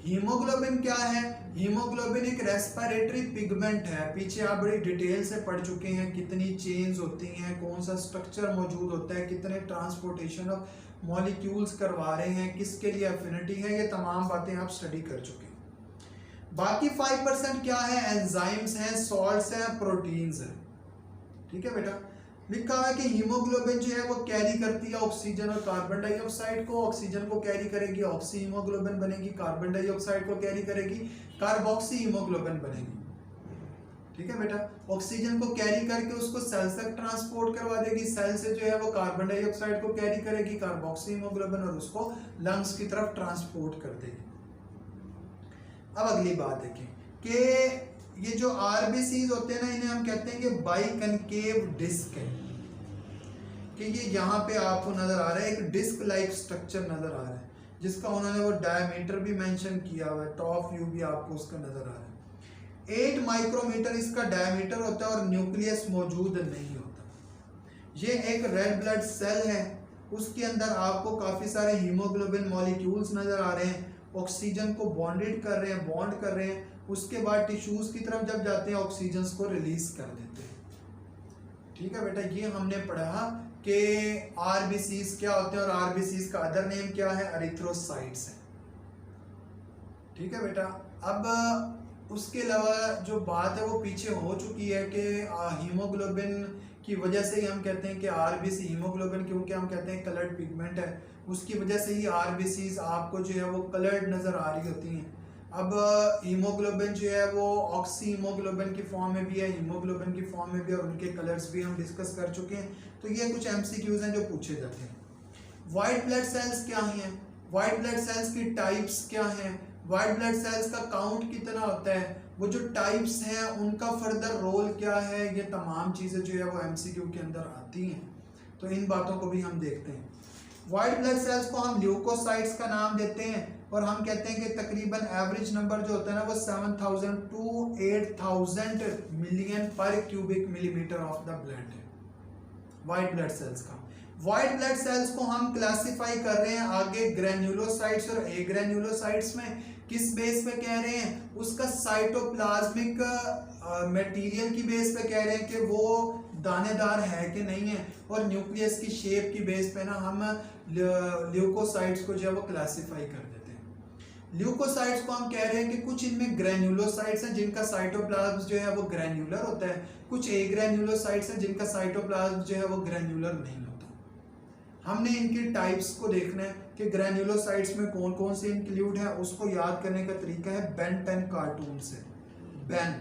हीमोग्लोबिन क्या है? हीमोग्लोबिन एक रेस्पिरेटरी पिगमेंट है। पीछे आप बड़ी डिटेल से पढ़ चुके हैं कितनी चेन्स होती हैं, कौन सा स्ट्रक्चर मौजूद होता है, कितने ट्रांसपोर्टेशन ऑफ मॉलिक्यूल्स करवा रहे हैं, किसके लिए एफिनिटी है, ये तमाम बातें आप स्टडी कर चुके हैं। बाकी 5% क्या है, एंजाइम्स हैं, सॉल्ट्स हैं, प्रोटीन्स हैं। ठीक है बेटा, लिखा हुआ है कि हीमोग्लोबिन जो है वो कैरी करती है ऑक्सीजन और कार्बन डाइऑक्साइड को, ऑक्सीजन को कैरी करेगी ऑक्सी हीमोग्लोबिन बनेगी, कार्बन डाइऑक्साइड को कैरी करेगी कार्बोक्सी हीमोग्लोबिन बनेगी। ठीक है बेटा, ऑक्सीजन को कैरी करके उसको सेल तक ट्रांसपोर्ट करवा देगी, सेल से जो है वो कार्बन डाइऑक्साइड को कैरी करेगी कार्बोक्सी हीमोग्लोबिन और उसको लंग्स की तरफ ट्रांसपोर्ट कर देगी। अब अगली बात देखें कि ये जो आरबीसीज होते हैं ना, इन्हें हम कहते हैं कि बाइकनकेव डिस्क है, कि ये यहाँ पे आपको नजर आ रहा है एक डिस्क लाइक स्ट्रक्चर नजर आ रहा है, जिसका उन्होंने वो डायमीटर भी मेंशन किया हुआ है, टॉप व्यू भी आपको उसका नजर आ रहा है। 8 माइक्रोमीटर इसका डायमीटर होता है और न्यूक्लियस मौजूद नहीं होता। ये एक रेड ब्लड सेल है, उसके अंदर आपको काफ़ी सारे हीमोग्लोबिन मॉलिक्यूल्स नज़र आ रहे हैं, ऑक्सीजन को बॉन्डेड कर रहे हैं, बॉन्ड कर रहे हैं, उसके बाद टिश्यूज़ की तरफ जब जाते हैं ऑक्सीजन को रिलीज कर देते हैं। ठीक है बेटा, ये हमने पढ़ा कि आरबीसीज क्या होते हैं और आरबीसीज का अदर नेम क्या है, एरिथ्रोसाइट्स है। ठीक है बेटा, अब उसके अलावा जो बात है वो पीछे हो चुकी है कि हीमोग्लोबिन की वजह से ही हम कहते हैं कि आरबीसी, हीमोग्लोबिन क्योंकि हम कहते हैं कलर्ड पिगमेंट है, उसकी वजह से ही आरबीसीज आपको जो है वो कलर्ड नज़र आ रही होती हैं। अब हीमोग्लोबिन जो है वो ऑक्सी हीमोग्लोबिन की फॉर्म में भी है, हीमोग्लोबिन की फॉर्म में भी, और उनके कलर्स भी हम डिस्कस कर चुके हैं। तो ये कुछ एमसीक्यूज हैं जो पूछे जाते हैं। वाइट ब्लड सेल्स क्या हैं, वाइट ब्लड सेल्स की टाइप्स क्या हैं, वाइट ब्लड सेल्स का काउंट कितना होता है, वो जो टाइप्स हैं उनका फर्दर रोल क्या है, ये तमाम चीज़ें जो है वो एमसीक्यू के अंदर आती हैं। तो इन बातों को भी हम देखते हैं। वाइट ब्लड सेल्स को हम ल्यूकोसाइट्स का नाम देते हैं और हम कहते हैं कि तकरीबन एवरेज नंबर जो होता है ना वो 7000 टू 8000 मिलियन पर cubic millimetre of the blood है वाइट ब्लड सेल्स का। वाइट ब्लड सेल्स को हम क्लासिफाई कर रहे हैं आगे ग्रेन्युलोसाइट्स और एग्रेन्युलोसाइट्स में। किस बेस पे कह रहे हैं, उसका साइटोप्लाज्मिक मटेरियल की बेस पे कह रहे हैं कि वो दानेदार है कि नहीं है, और न्यूक्लियस की शेप की बेस पे ना हम ल्यूकोसाइट्स को जो है वो क्लासिफाई कर देते हैं। ल्यूकोसाइट्स को हम कह रहे हैं कि कुछ इनमें ग्रेन्युलोसाइट्स हैं जिनका साइटोप्लाज्म जो है वो ग्रेन्युलर होता है, कुछ एग्रेन्युलोसाइट्स हैं जिनका साइटोप्लाज्म जो है वो ग्रेन्युलर नहीं होता। हमने इनकी टाइप्स को देखना है कि ग्रेन्युलोसाइट्स में कौन कौन से इंक्लूड है, उसको याद करने का तरीका है बेन 10 कार्टून से। बेन,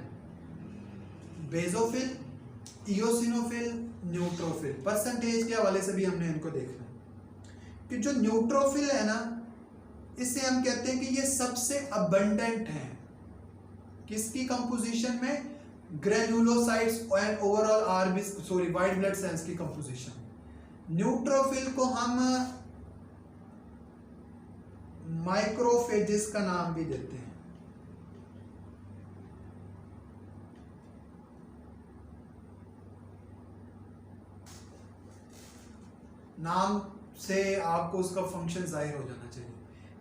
बेजोफिल, इयोसिनोफिल, न्यूट्रोफिल, परसेंटेज के हवाले से भी हमने इनको देखना है कि जो न्यूट्रोफिल है ना, इसे हम कहते हैं कि ये सबसे अबंडेंट है किसकी कंपोजिशन में, granulocytes and overall RBC white blood cells की कंपोजिशन। न्यूट्रोफिल को हम माइक्रोफेजेस का नाम भी देते हैं। नाम से आपको उसका फंक्शन जाहिर हो जाना चाहिए।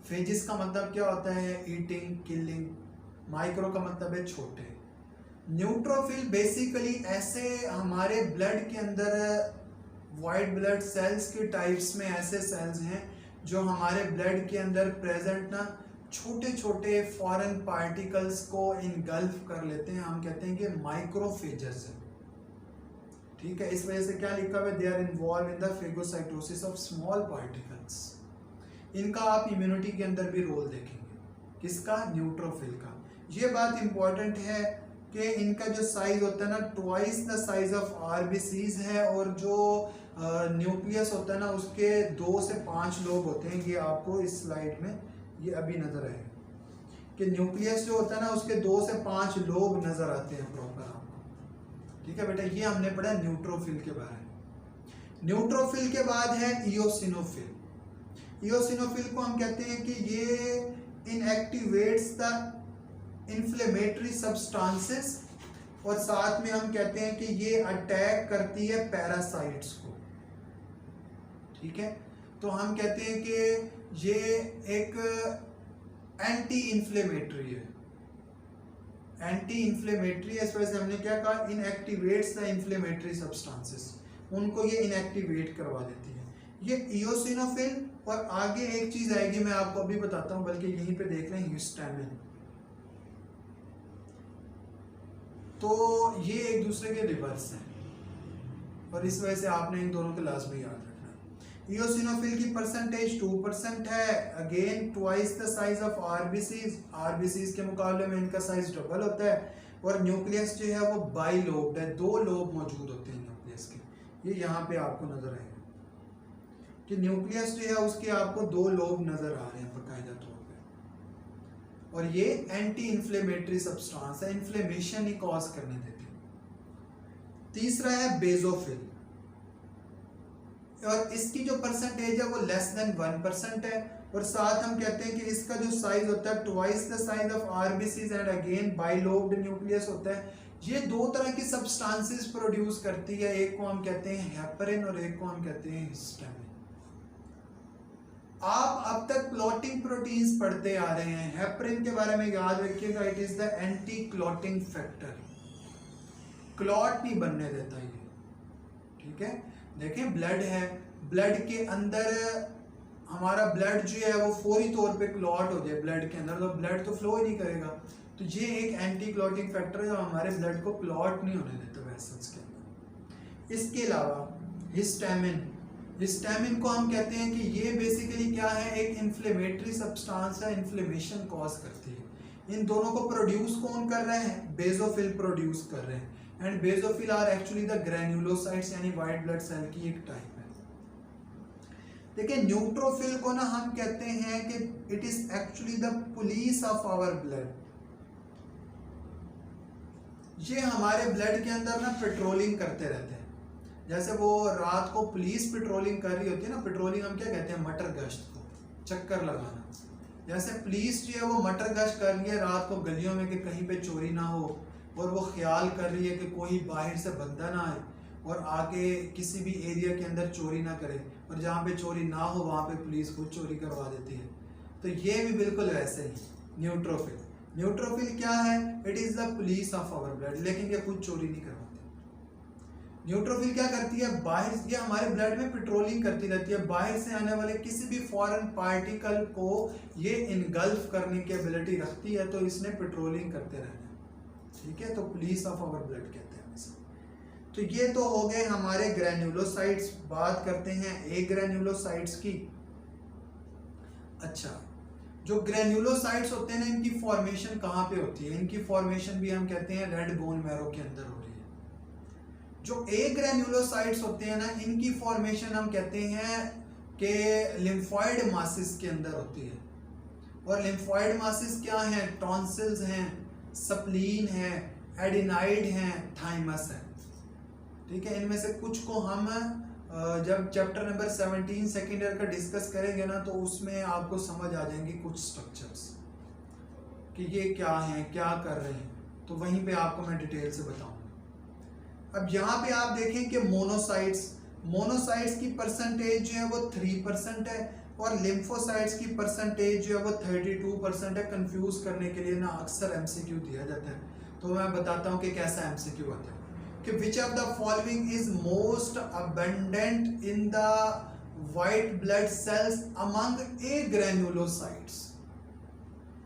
फेजिस का मतलब क्या होता है, ईटिंग, किलिंग। माइक्रो का मतलब है छोटे। न्यूट्रोफिल बेसिकली ऐसे हमारे ब्लड के अंदर वाइट ब्लड सेल्स के टाइप्स में ऐसे सेल्स हैं जो हमारे ब्लड के अंदर प्रेजेंट ना छोटे छोटे फॉरेन पार्टिकल्स को इनगल्फ कर लेते हैं, हम कहते हैं कि माइक्रोफेजेस है। ठीक है, इस वजह से क्या लिखा हुआ है, they are involve in the phagocytosis of small particles. इनका आप इम्यूनिटी के अंदर भी रोल देखेंगे, किसका, न्यूट्रोफिल का। ये बात इंपॉर्टेंट है कि इनका जो साइज होता है ना twice the size of RBCs है, और जो न्यूक्लियस होता है ना उसके 2 से 5 लोब होते हैं। ये आपको इस स्लाइड में ये अभी नजर आएगा कि न्यूक्लियस जो होता है ना उसके 2 से 5 लोब नजर आते हैं प्रॉपर आपको। ठीक है बेटा, ये हमने पढ़ा न्यूट्रोफिल के बारे में। न्यूट्रोफिल के बाद है इयोसिनोफिल। इयोसिनोफिल को हम कहते हैं कि ये इनएक्टिवेट्स द इन्फ्लेमेटरी सब्सटेंसेस, और साथ में हम कहते हैं कि ये अटैक करती है पैरासाइट्स को। ठीक है, तो हम कहते हैं कि ये एक एंटी इन्फ्लेमेटरी है, एंटी इन्फ्लेमेटरी है। इस वजह से हमने क्या कहा, इनएक्टिवेट्स द इन्फ्लेमेटरी सब्सटेंसेस, उनको ये इनएक्टिवेट करवा देती है। ये इयोसिनोफिल और आगे एक चीज आएगी, मैं आपको अभी बताता हूं, बल्कि यहीं पे देख लें हिस्टामिन। तो ये एक दूसरे के रिवर्स हैं और इस वजह से आपने इन दोनों के लाजमी याद रखना है। इयोसिनोफिल की परसेंटेज 2% है, again twice the size of RBCs. RBCs के मुकाबले में इनका साइज डबल होता है। और न्यूक्लियस जो है वो बाई लोब्ड है, 2 लोब मौजूद होते हैं न्यूक्लियस के। ये यहाँ पे आपको नजर आएगा कि न्यूक्लियस जो है उसके आपको 2 लोब नजर आ रहे हैं बाकायदा तौर पे। और ये एंटी इंफ्लेमेटरी सब्सटेंस है, इन्फ्लेमेशन ही कॉज करने देते हैं। तीसरा है बेजोफिल, और इसकी जो परसेंटेज है वो लेस देन 1% है। और साथ हम कहते हैं कि इसका जो साइज होता है twice the size of RBCs and again bilobed nucleus होता है। ये 2 तरह की सब्सटेंसेस प्रोड्यूस करती है, एक को हम कहते हैं हेपरिन और एक को हम कहते हैं हिस्टामिन। आप अब तक क्लॉटिंग प्रोटीन्स पढ़ते आ रहे हैं। हेपरिन के बारे में याद रखिएगा, it is the anti clotting factor, clot नहीं बनने देता ये, ठीक है। देखें ब्लड है, ब्लड के अंदर हमारा ब्लड जो है वो फौरी तौर पे क्लॉट हो जाए ब्लड के अंदर, तो ब्लड तो फ्लो ही नहीं करेगा। तो ये एक एंटी क्लॉटिंग फैक्टर है जो हमारे ब्लड को क्लॉट नहीं होने देता वेसल्स के अंदर। इसके अलावा हिस्टामिन, हिस्टामिन को हम कहते हैं कि ये बेसिकली क्या है, एक इन्फ्लेमेटरी सब्सटेंस है, इन्फ्लेमेशन कॉज करती है। इन दोनों को प्रोड्यूस कौन कर रहे हैं, बेजोफिल प्रोड्यूस कर रहे हैं। And basophil are actually the granulocytes यानी व्हाइट ब्लड सेल की एक टाइप है। देखिए न्यूट्रोफिल को ना हम कहते हैं कि it is actually the police of our blood. ये हमारे ब्लड के अंदर ना पेट्रोलिंग करते रहते हैं। जैसे वो रात को पुलिस पेट्रोलिंग कर रही होती है ना, पेट्रोलिंग हम क्या कहते हैं, मटर गश्त को, चक्कर लगाना। जैसे पुलिस जो है वो मटर गश्त कर रही है रात को गलियों में कि कहीं पे चोरी ना हो, और वो ख्याल कर रही है कि कोई बाहर से बंदा ना आए और आके किसी भी एरिया के अंदर चोरी ना करे, और जहाँ पे चोरी ना हो वहाँ पे पुलिस खुद चोरी करवा देती है। तो ये भी बिल्कुल वैसे ही न्यूट्रोफिल। न्यूट्रोफिल क्या है, it is the police of our blood, लेकिन ये खुद चोरी नहीं करवाती। न्यूट्रोफिल क्या करती है, बाहर, ये हमारे ब्लड में पेट्रोलिंग करती रहती है, बाहर से आने वाले किसी भी फॉरेन पार्टिकल को ये इनगल्फ करने की एबिलिटी रखती है, तो इसने पेट्रोलिंग करते रहना है, ठीक है। तो पुलिस ऑफ आवर ब्लड कहते हैं इसे। तो ये तो हो गए हमारे ग्रैन्युलोसाइट्स। बात करते हैं ए ग्रैन्युलोसाइट्स की। अच्छा, जो ग्रैन्युलोसाइट्स होते हैं ना, इनकी फॉर्मेशन कहाँ पे होती है, इनकी फॉर्मेशन भी हम कहते हैं रेड बोन मैरो के अंदर हो रही है। जो ए ग्रैन्युलोसाइट्स होते हैं ना, इनकी फॉर्मेशन हम कहते हैं कि लिम्फॉइड मासिस के अंदर होती है। और लिम्फॉइड मासिस क्या है, टॉन्सिल्स हैं, स्प्लीन है, एडिनाइड है, थाइमस है, ठीक है। इनमें से कुछ को हम जब चैप्टर नंबर 17 सेकेंड ईयर का डिस्कस करेंगे ना, तो उसमें आपको समझ आ जाएंगे कुछ स्ट्रक्चर्स कि ये क्या हैं, क्या कर रहे हैं, तो वहीं पे आपको मैं डिटेल से बताऊंगा। अब यहाँ पे आप देखें कि मोनोसाइट्स की परसेंटेज जो है वो 3% है, और लिम्फोसाइट्स की परसेंटेज जो है वो 32% है। कंफ्यूज करने के लिए ना अक्सर एमसीक्यू दिया जाता है, तो मैं बताता हूँ कि कैसा एमसीक्यू आता है कि which of the following is most abundant in the white blood sales among A granulocytes.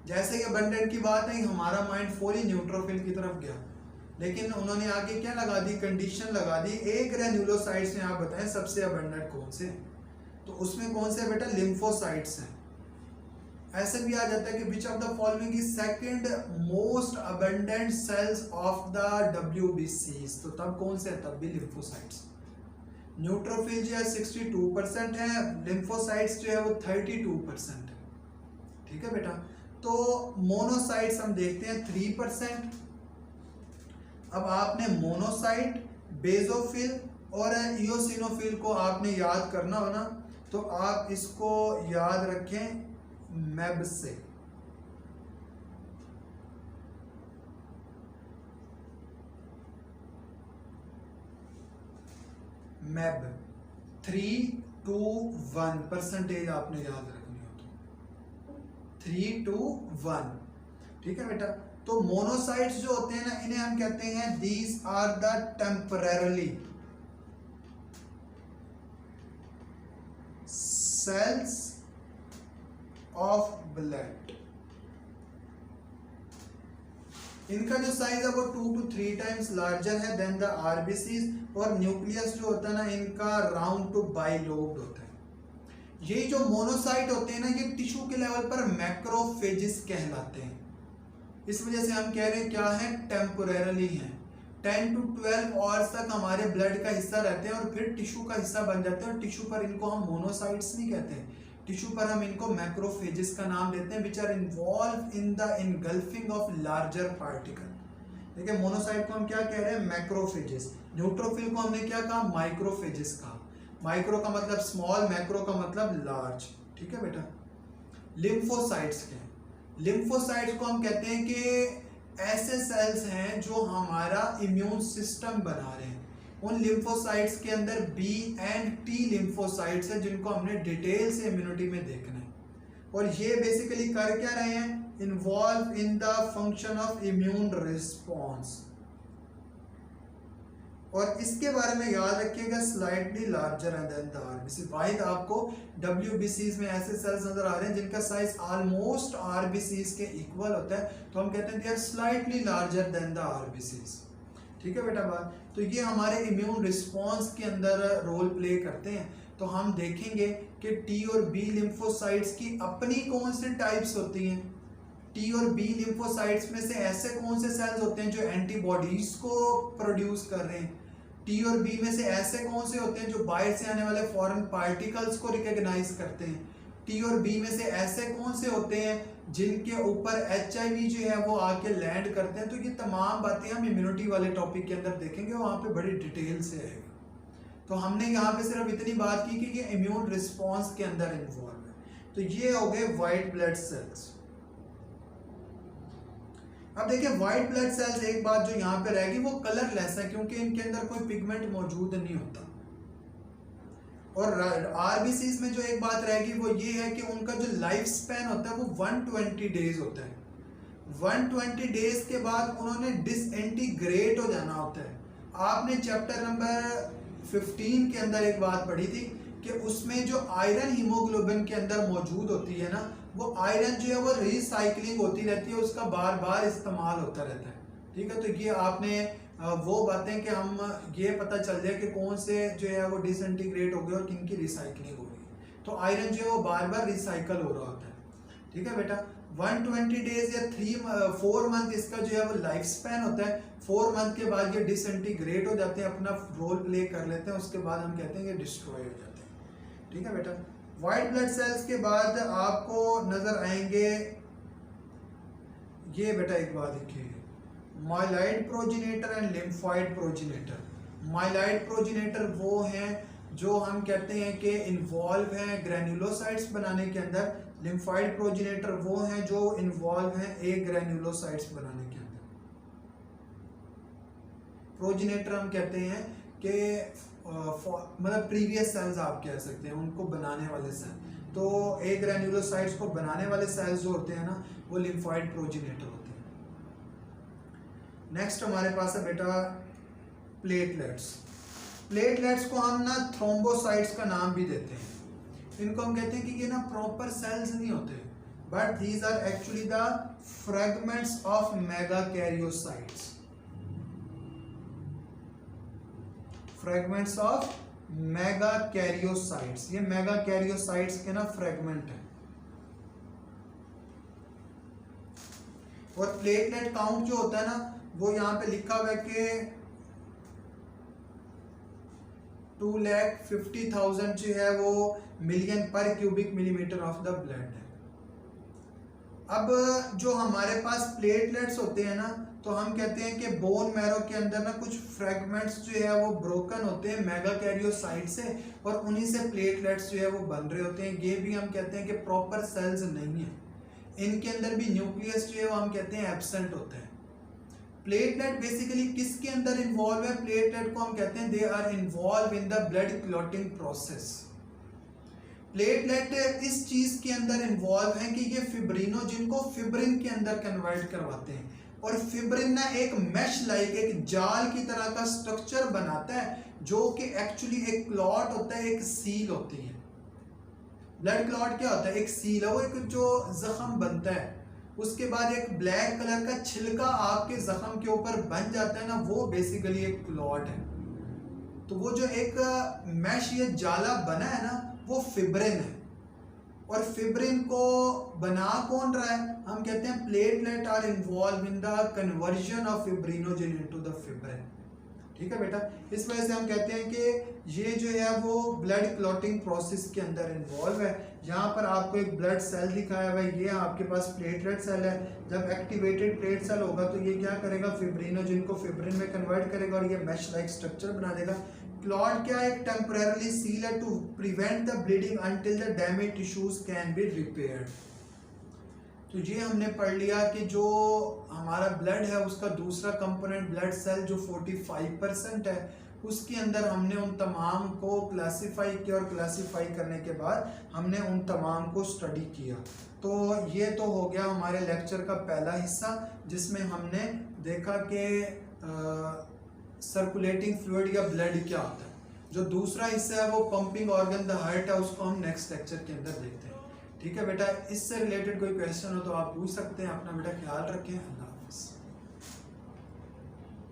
जैसे ही अबंडेंट की बात है, हमारा माइंड फौरी न्यूट्रोफिल की तरफ गया, लेकिन उन्होंने आगे क्या लगा दी, कंडीशन लगा दी, ए ग्रैन्युलोसाइट्स में आप बताएं सबसे अबंडेंट कौन से, तो उसमें कौन से बेटा, लिम्फोसाइट्स हैं। ऐसे भी आ जाता है कि which of the following is second most abundant cells of the डब्ल्यूबीसीज, तो तब कौन से है, तब भी लिम्फोसाइट्स। न्यूट्रोफिल जो है 62% है, लिम्फोसाइट्स जो है वो 32% है, ठीक है बेटा। तो मोनोसाइट्स हम देखते हैं 3%। अब आपने मोनोसाइट, बेजोफिल और इयोसिनोफिल को आपने याद करना हो ना, तो आप इसको याद रखें मैब से। मैब 3 to 1 परसेंटेज आपने याद रखनी हो, तो 3 to 1, ठीक है बेटा। तो मोनोसाइट्स जो होते हैं ना, इन्हें हम कहते हैं these are the temporarily cells of blood. इनका जो साइज है वो 2 to 3 टाइम्स लार्जर है देन द आरबीसीज, और न्यूक्लियस जो होता है ना इनका राउंड टू बाइलोब्ड होता है। ये जो मोनोसाइट होते हैं ना ये टिश्यू के लेवल पर मैक्रोफेजिस कहलाते हैं। इस वजह से हम कह रहे हैं क्या है, टेम्पोरेरली हैं। 10 to 12 आवर्स तक हमारे ब्लड का हिस्सा रहते हैं और फिर टिश्यू का हिस्सा बन जाते हैं, और टिश्यू पर इनको हम मोनोसाइट्स नहीं कहते हैं, टिश्यू पर हम इनको मैक्रोफेजिस का नाम देते हैं, which are involve in the engulfing of larger particle. देखिए मोनोसाइट को हम क्या कह रहे हैं, मैक्रोफेजिस। न्यूट्रोफिल को हमने क्या कहा, माइक्रोफेजिस कहा। माइक्रो का मतलब स्मॉल, मैक्रो का मतलब लार्ज। ठीक है बेटा। लिम्फोसाइट्स के, लिम्फोसाइट्स को हम कहते हैं कि ऐसे सेल्स हैं जो हमारा इम्यून सिस्टम बना रहे हैं। उन लिम्फोसाइट्स के अंदर बी एंड टी लिम्फोसाइट्स है जिनको हमने डिटेल से इम्यूनिटी में देखना है, और ये बेसिकली कर क्या रहे हैं, involve in the function of immune response. और इसके बारे में याद रखिएगा, slightly larger than the RBC. वाहिद आपको डब्ल्यूबीसीज में ऐसे सेल्स नजर आ रहे हैं जिनका साइज ऑलमोस्ट आरबीसीज के इक्वल होता है, तो हम कहते हैं they are slightly larger than the RBCs. ठीक है बेटा बात। तो ये हमारे इम्यून रिस्पॉन्स के अंदर रोल प्ले करते हैं। तो हम देखेंगे कि टी और बी लिम्फोसाइट्स की अपनी कौन से टाइप्स होती हैं। टी और बी लिम्फोसाइट्स में से ऐसे कौन से सेल्स होते हैं जो एंटीबॉडीज को प्रोड्यूस कर रहे हैं। टी और बी में से ऐसे कौन से होते हैं जो बाहर से आने वाले फॉरेन पार्टिकल्स को रिकॉग्नाइज करते हैं। टी और बी में से ऐसे कौन से होते हैं जिनके ऊपर HIV जो है वो आके लैंड करते हैं। तो ये तमाम बातें हम इम्यूनिटी वाले टॉपिक के अंदर देखेंगे, वहाँ पे बड़ी डिटेल से आएगा। तो हमने यहाँ पे सिर्फ इतनी बात की कि ये इम्यून रिस्पॉन्स के अंदर इन्वॉल्व है। तो ये हो गए वाइट ब्लड सेल्स। अब देखिए वाइट ब्लड सेल्स, एक बात जो यहाँ पे रहेगी वो कलरलेस है क्योंकि इनके अंदर कोई पिगमेंट मौजूद नहीं होता। और आरबीसीज में जो एक बात रहेगी वो ये है कि उनका जो लाइफ स्पैन होता है वो 120 डेज होता है। 120 डेज के बाद उन्होंने डिसइंटीग्रेट हो जाना होता है। आपने चैप्टर नंबर 15 के अंदर एक बात पढ़ी थी कि उसमें जो आयरन हीमोग्लोबिन के अंदर मौजूद होती है ना, वो आयरन जो है वो रिसाइकलिंग होती रहती है, उसका बार बार इस्तेमाल होता रहता है। ठीक है। तो ये आपने वो बातें कि हम ये पता चल जाए कि कौन से जो है वो डिसइंटीग्रेट हो गए और किन की रिसाइकलिंग हो गई। तो आयरन जो है वो बार बार रिसाइकल हो रहा होता है। ठीक है बेटा। 120 डेज या 4 मंथ इसका जो है वो लाइफ स्पैन होता है। 4 मंथ के बाद ये डिसइंटीग्रेट हो जाते हैं, अपना रोल प्ले कर लेते हैं, उसके बाद हम कहते हैं ये डिस्ट्रॉय हो जाते हैं। ठीक है बेटा। व्हाइट ब्लड सेल्स के बाद आपको नजर आएंगे ये बेटा, एक बात देखिए, myeloid progenitor and lymphoid progenitor. Myeloid progenitor वो हैं जो हम कहते हैं कि इन्वॉल्व हैं ग्रैन्युलोसाइट्स बनाने के अंदर। लिम्फॉइड प्रोजिनेटर वो हैं जो इन्वॉल्व हैं ए ग्रैन्युलोसाइट्स बनाने के अंदर। प्रोजिनेटर हम कहते हैं कि मतलब प्रीवियस सेल्स आप कह सकते हैं, उनको बनाने वाले सेल। तो ए ग्रैन्युलोसाइट्स को बनाने वाले सेल्स जो होते हैं ना वो लिम्फॉइड प्रोजिनेटर होते हैं। नेक्स्ट हमारे पास है बेटा प्लेटलेट्स। प्लेटलेट्स को हम ना थ्रोम्बोसाइट्स का नाम भी देते हैं। इनको हम कहते हैं कि ये ना प्रॉपर सेल्स नहीं होते, but these are actually the fragments of megakaryocytes. Fragments of megakaryocytes, ये मेगाकैरियोसाइट्स के ना फ्रेगमेंट है। और प्लेटलेट काउंट जो होता है ना वो यहाँ पे लिखा हुआ है कि 2,50,000 जो है वो मिलियन पर cubic millimetre of the blood है। अब जो हमारे पास प्लेटलेट्स होते हैं ना, तो हम कहते हैं कि बोन मैरो के अंदर ना कुछ फ्रेगमेंट्स जो है वो ब्रोकन होते हैं मेगाकैरियोसाइट से, और उन्हीं से प्लेटलेट्स जो है वो बन रहे होते हैं। ये भी हम कहते हैं कि प्रॉपर सेल्स नहीं है, इनके अंदर भी न्यूक्लियस जो है वो हम कहते हैं एब्सेंट होता है। प्लेटलेट बेसिकली किसके अंदर इन्वॉल्व है? प्लेटलेट को हम कहते हैं they are involve in the blood clotting process. Platelet इस चीज के अंदर इन्वॉल्व है कि ये फिब्रिनोजिन को फिब्रिन के अंदर कन्वर्ट करवाते हैं, और फिब्रिन ना एक मैश लाइक एक जाल की तरह का स्ट्रक्चर बनाता है जो कि एक्चुअली एक क्लॉट होता है, एक सील होती है। ब्लड क्लॉट क्या होता है? एक सील है, वो एक जो जख्म बनता है उसके बाद एक ब्लैक कलर का छिलका आपके जख्म के ऊपर बन जाता है ना, वो बेसिकली एक क्लॉट है। तो वो जो एक मैश या जाला बना है ना, वो फिब्रिन है। और फिब्रिन को बना कौन रहा है? हम कहते हैं platelet are involve in the conversion of fibrinogen into the fibrin. ठीक है बेटा, इस वजह से हम कहते हैं कि ये जो है वो ब्लड क्लॉटिंग प्रोसेस के अंदर इन्वॉल्व है। यहाँ पर आपको एक ब्लड सेल दिखाया हुआ है, ये आपके पास प्लेटलेट सेल है। जब एक्टिवेटेड प्लेट सेल होगा तो ये क्या करेगा? फिब्रिनोजेन को फिब्रिन में कन्वर्ट करेगा और ये मैश लाइक स्ट्रक्चर बना देगा। क्लॉट क्या है? एक टेम्परेरी सील है to prevent the bleeding until the damage tissues can be repaired. तो ये हमने पढ़ लिया कि जो हमारा ब्लड है उसका दूसरा कंपोनेंट ब्लड सेल जो 45% है, उसके अंदर हमने उन तमाम को क्लासिफाई किया और क्लासिफाई करने के बाद हमने उन तमाम को स्टडी किया। तो ये तो हो गया हमारे लेक्चर का पहला हिस्सा, जिसमें हमने देखा कि सर्कुलेटिंग फ्लूइड या ब्लड क्या होता है। जो दूसरा हिस्सा है वो पंपिंग ऑर्गन द हार्ट है, उसको हम नेक्स्ट लेक्चर के अंदर देखते हैं। ठीक है बेटा, इससे रिलेटेड कोई क्वेश्चन हो तो आप पूछ सकते हैं। अपना बेटा ख्याल रखें। अल्लाह हाफिज़।